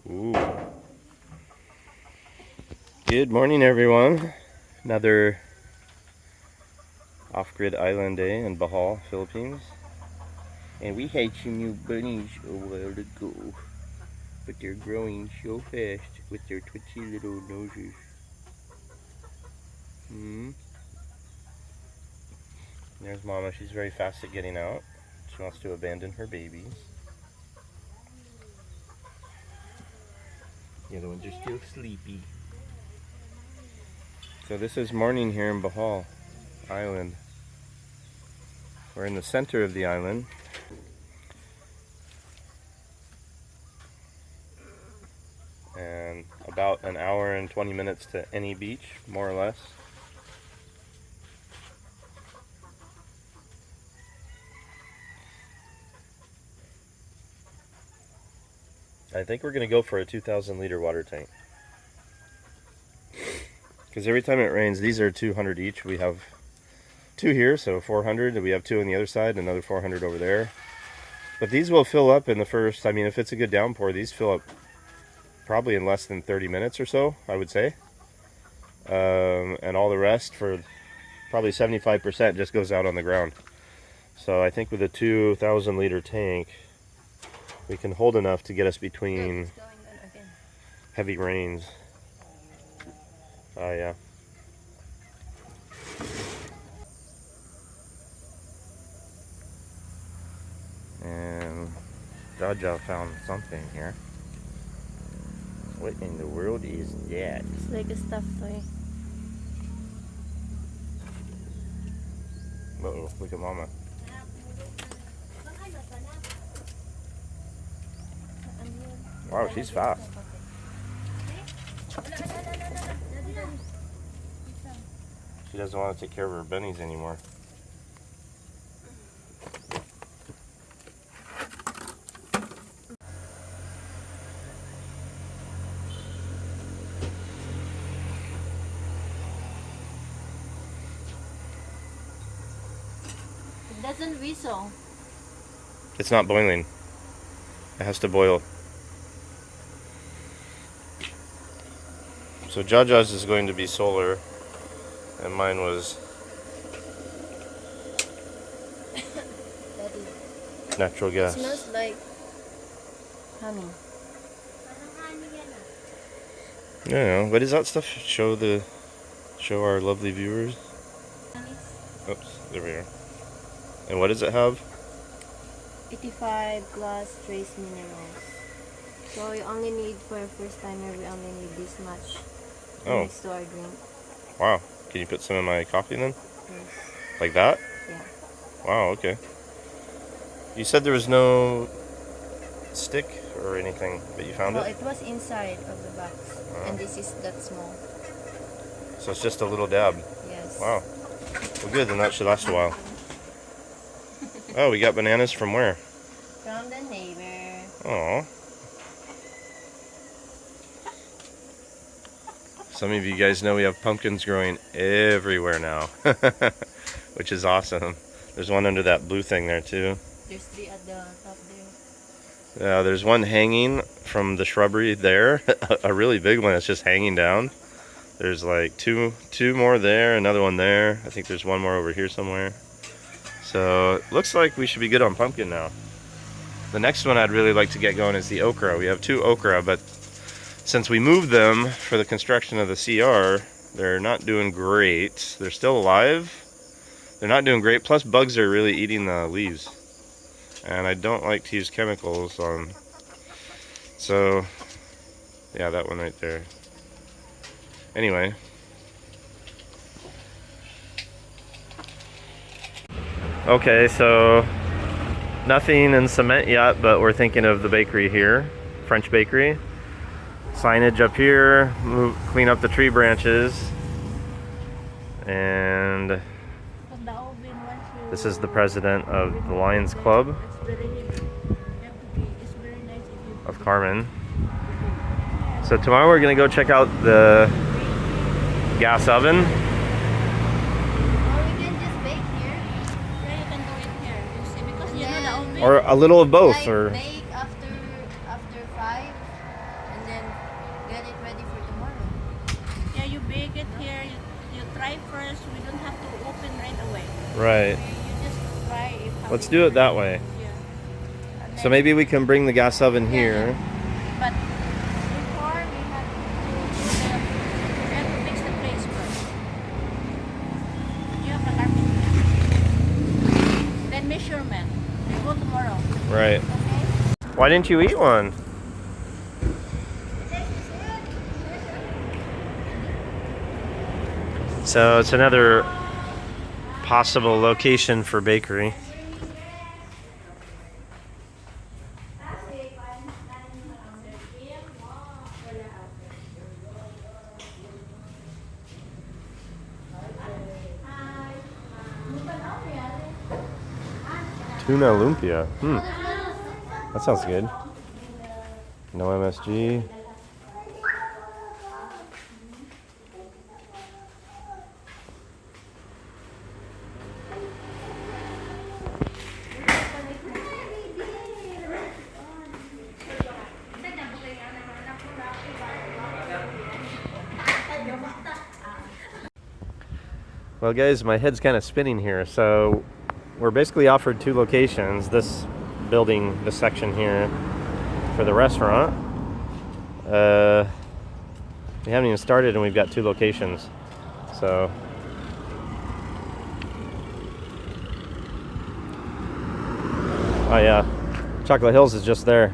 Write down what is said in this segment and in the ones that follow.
Ooh. Good morning, everyone. Another off-grid island day in Bohol, Philippines. And we had some new bunnies a while ago. But they're growing so fast with their twitchy little noses. There's Mama. She's very fast at getting out. She wants to abandon her babies. The other ones are still sleepy. So this is morning here in Bohol Island. We're in the center of the island. And about an hour and 20 minutes to any beach, more or less. I think we're going to go for a 2,000 liter water tank. Because every time it rains, these are 200 each. We have 2 here, so 400. We have 2 on the other side, another 400 over there. But these will fill up in the first, I mean, if it's a good downpour, these fill up probably in less than 30 minutes or so, I would say. And all the rest, for probably 75%, just goes out on the ground. So I think with a 2,000 liter tank, we can hold enough to get us between heavy rains. Oh yeah. And Jaja found something here. What in the world is that? It's like a stuffed toy. Uh-oh, look at Mama. Wow, she's fast. She doesn't want to take care of her bunnies anymore. It doesn't whistle. It's not boiling. It has to boil. So Jaja's is going to be solar, and mine was natural gas. It smells like honey. Yeah, what is that stuff? Show our lovely viewers. Oops, there we are. And what does it have? 85 plus trace minerals. So you only need, for a first timer, we only need this much. Oh. Next to our drink. Wow. Can you put some in my coffee then? Yes. Like that? Yeah. Wow, okay. You said there was no stick or anything, but you found Well, it? it was inside of the box. And this is that small. So it's just a little dab? Yes. Wow. Well, good, then that should last a while. Oh, we got bananas from where? From the neighbor. Oh. Some of you guys know we have pumpkins growing everywhere now, which is awesome. There's one under that blue thing there too. There's 3 at the top there. Yeah, there's one hanging from the shrubbery there, a really big one that's just hanging down. There's like two more there, another one there. I think there's one more over here somewhere. So it looks like we should be good on pumpkin now. The next one I'd really like to get going is the okra. We have 2 okra, but since we moved them for the construction of the CR, they're not doing great. They're still alive. They're not doing great. Plus bugs are really eating the leaves. And I don't like to use chemicals on. So, yeah, that one right there. Anyway. Okay, so nothing in cement yet, but we're thinking of the bakery here, French bakery. Signage up here, clean up the tree branches, and this is the president of the Lions Club of Carmen. So tomorrow we're going to go check out the gas oven. Or we can just bake here. Yeah, you can do it here. You see, because you know the oven. Or a little of both, Like or bake after 5. and then get it ready for tomorrow. Yeah, you bake it here. You try first. We don't have to open right away. Right. You just try if how Let's do it that way. Yeah. And So then- maybe we can bring the gas oven here. But before we have to fix the place first. You have the carpet. Then measurement. We go tomorrow. Right. Okay? Why didn't you eat one? So it's another possible location for bakery. Tuna lumpia. That sounds good. No MSG. Well guys, my head's kind of spinning here. So we're basically offered two locations. This building, this section here for the restaurant. We haven't even started and we've got two locations. So oh yeah, Chocolate Hills is just there.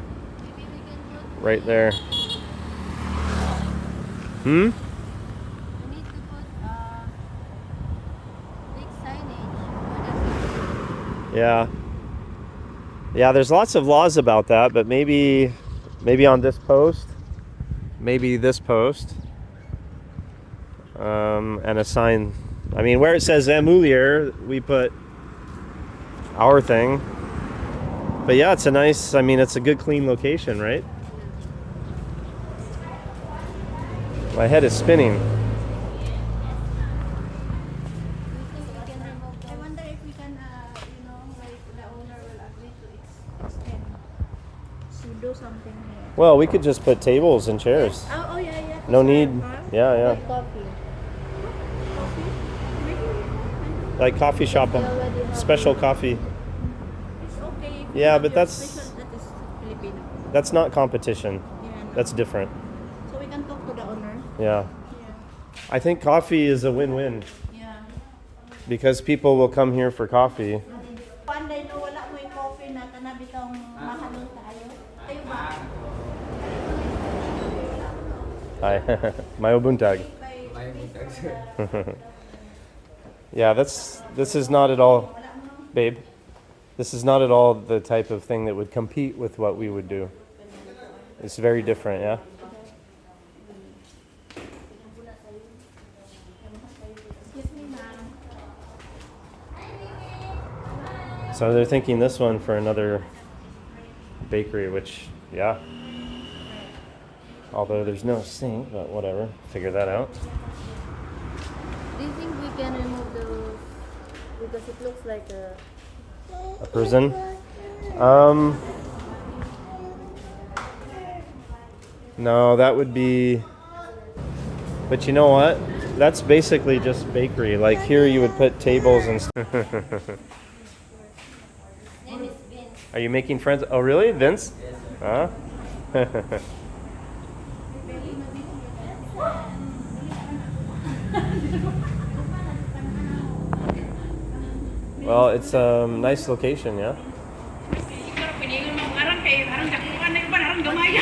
Maybe we can put Right there. we need to put big signage for Yeah. Yeah, there's lots of laws about that, but maybe on this post, maybe this post, and a sign. I mean, where it says Amoulier, we put our thing. But yeah, it's a nice, I mean, it's a good clean location, right? My head is spinning. Do you think we can remove I those? wonder if we can, like the owner will agree to extend. So do something here. Well, we could just put tables and chairs. Oh yeah, yeah. No need. Huh? Yeah, yeah. Like coffee. Coffee? Maybe. Like coffee shop, We already have special coffee. It's okay. If Yeah, you but have that's- special, that is Filipino. That's not competition. Yeah, no. That's different. So we can talk to the owner. Yeah. Yeah. I think coffee is a win-win Yeah. because people will come here for coffee. Panday no wala mo yung coffee na kanabi kang mahalon tayo. Tayo ba? Hi. My obuntag. Yeah, this is not at all, babe. This is not at all the type of thing that would compete with what we would do. It's very different, yeah? Excuse me, ma'am. So they're thinking this one for another bakery, which, yeah. Although there's no sink, but whatever. Figure that out. Do you think we can remove those? Because it looks like a A prison. No, that would be. But you know what? That's basically just bakery. Like here, you would put tables and. name is Vince. Are you making friends? Oh, really, Vince? Huh? Well, it's a nice location, yeah.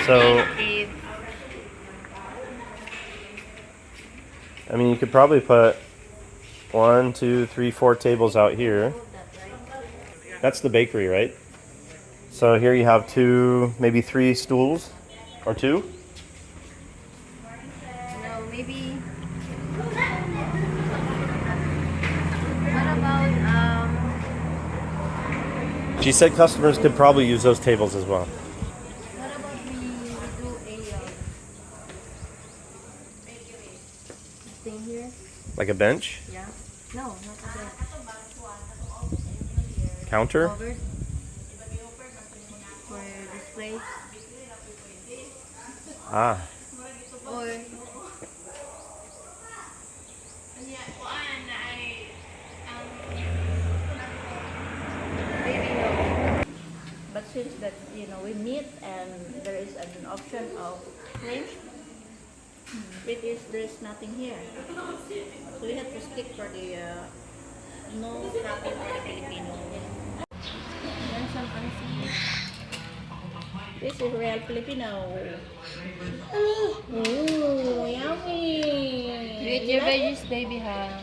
So, I mean, you could probably put 1, 2, 3, 4 tables out here. That's the bakery, right? So here you have 2, maybe 3 stools, or 2. No, maybe. What about She said customers could probably use those tables as well. what about we do a thing here? Like a bench, Yeah. No, not a counter. covered for displays. Ah. Or baby no. But since that, you know, we meet and there is an option of range, there is nothing here. So we have to stick for the no protein or the Filipino. Then some unseen. This is real Filipino. Ooh, yummy. You eat your veggies, baby, ha?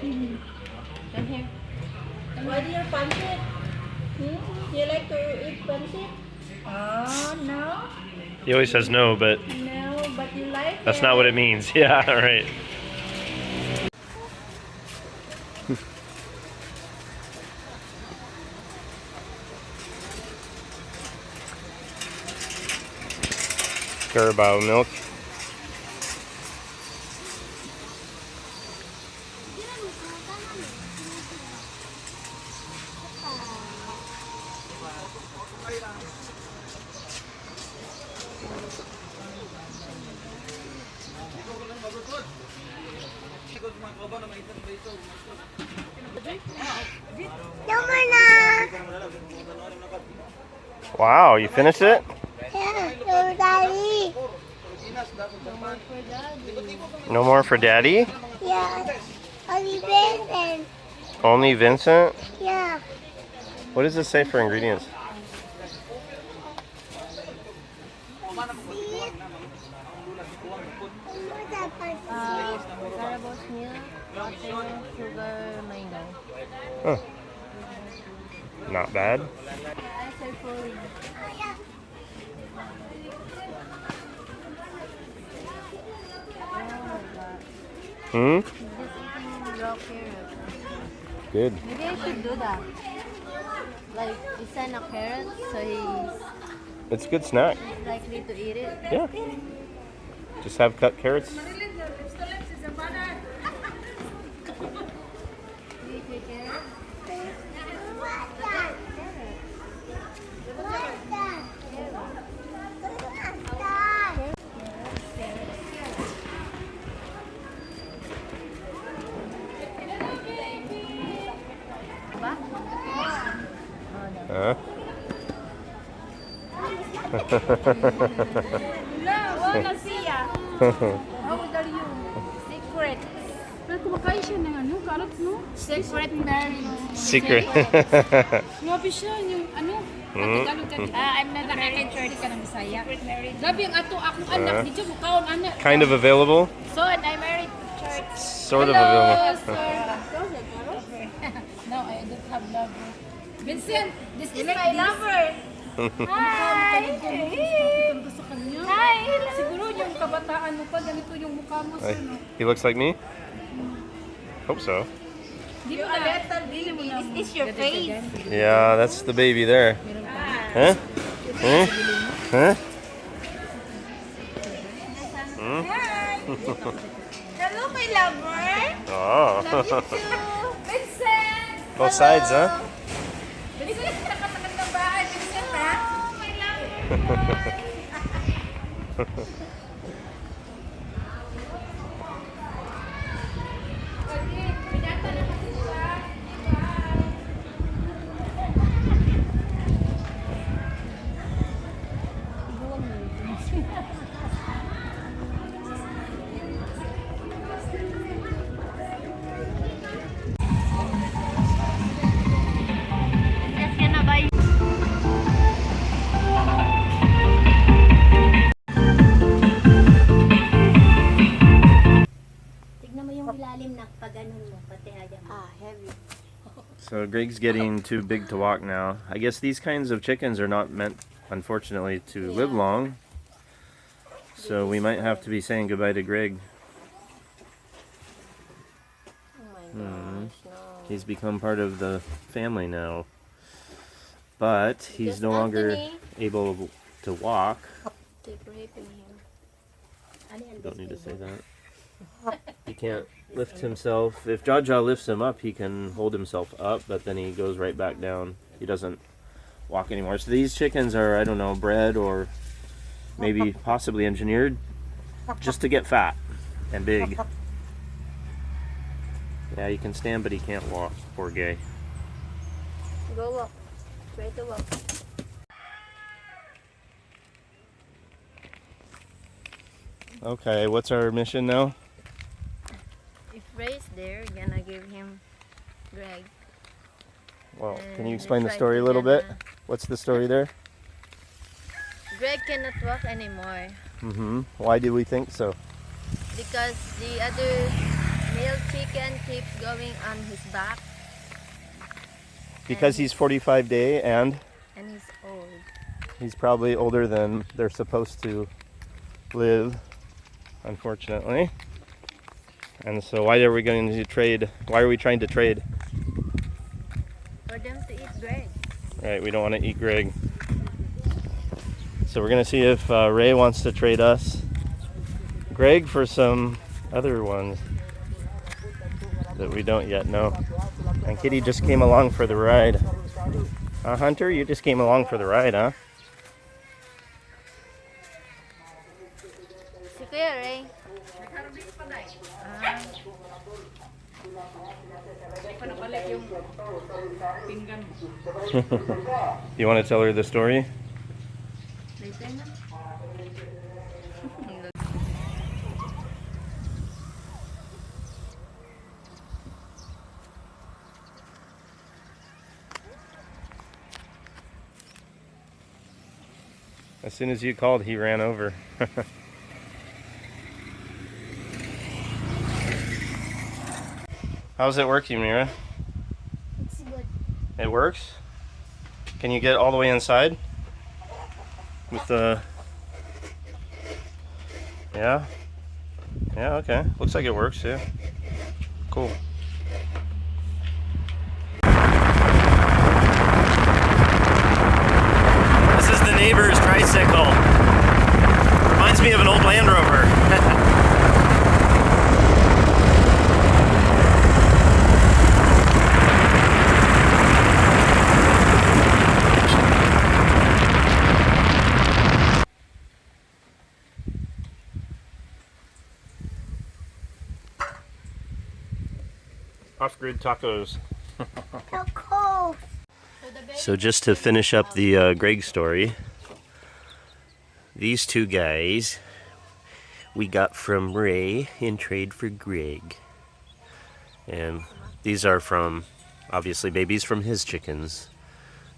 Come here. What is your pancit? You like to eat pancit? Oh, no? He always says no, but No, but you like that's it. not what it means. Yeah, right. Carabao milk. Wow, you finished it? Daddy. No more for Daddy? Yeah. Only Vincent. Only Vincent? Yeah. What does it say for ingredients? Carabos milk, water, sugar, mango. Huh. Not bad. I said for Hmm? just eating raw carrot. Good. Maybe I should do that. Like, you send a carrot, so It's a good snack. he's likely to eat it. Yeah. Just have cut carrots. You eat your carrot? Ba? Huh? Wala siya. How old are you? Secret. Pero kumakain siya ng ano, carrots, no? Secret marriage. Secret. Grabe siya, yung ano, Tagalog ka. I'm not nakaka-church ka ng Bisaya. Grabe yung ato akong anak, di siya mukhaon anak. Kind of available. So, and I married to church. Sort of available. No, I don't have lover. Vincent, this is my lover. Hi! Gusto kanya. Hi! Siguro yung kabataan mo pa, ganito yung mukha mo. Hey, he looks like me? Hope so. Di mo na. Is this your face? Yeah, that's the baby there. Huh? Huh? Huh? Hmm? Hello, my lover. Oh. Vincent! Both sides, huh? Vincent, nakatakat ng bahay. Vincent, ha? Oh, my lover. Tignan mo yung ilalim na pag ganun mo, pati hayang. Ah, heavy. So Greg's getting too big to walk now. I guess these kinds of chickens are not meant, unfortunately, to live long. So we might have to be saying goodbye to Greg. Oh my gosh, no. He's become part of the family now. But he's Just no longer Anthony. able to walk. Keep raping him. Don't need to say that. He can't lift himself. If Jaja lifts him up, he can hold himself up, but then he goes right back down. He doesn't walk anymore. So these chickens are, I don't know, bred or maybe possibly engineered just to get fat and big. Yeah, he can stand, but he can't walk. Poor guy. Go walk. Try to walk. Okay, what's our mission now? If Ray's there, gonna give him Greg. Well, can you And explain the try story to a little bit? gonna- What's the story there? Greg cannot walk anymore Why do we think so? because the other male chicken keeps going on his back Because he's 45 day and and he's old. he's probably older than they're supposed to live, unfortunately. And so why are we going to trade? Why are we trying to trade? For them to eat Greg. Right, we don't want to eat Greg. So we're going to see if Ray wants to trade us Greg for some other ones that we don't yet know. And Kitty just came along for the ride. Hunter, you just came along for the ride, huh? Si Kuya Ray. You want to tell her the story? As soon as you called, he ran over. How's it working, Mira? It's good. It works? Can you get all the way inside? With the... Yeah? Yeah, okay. Looks like it works, yeah. Cool. This is the neighbor's tricycle. Reminds me of an old Land Rover. Off-grid tacos. So cold. So just to finish up the Greg story, these two guys we got from Ray in trade for Greg. And these are from, obviously, babies from his chickens.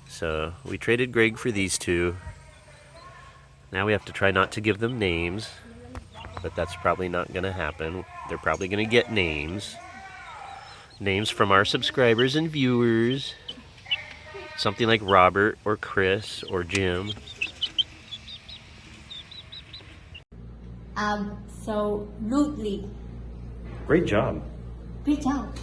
So we traded Greg for these two. Now we have to try not to give them names, but that's probably not going to happen. They're probably going to get names. Names from our subscribers and viewers. Something like Robert or Chris or Jim. Absolutely. Great job. Great job.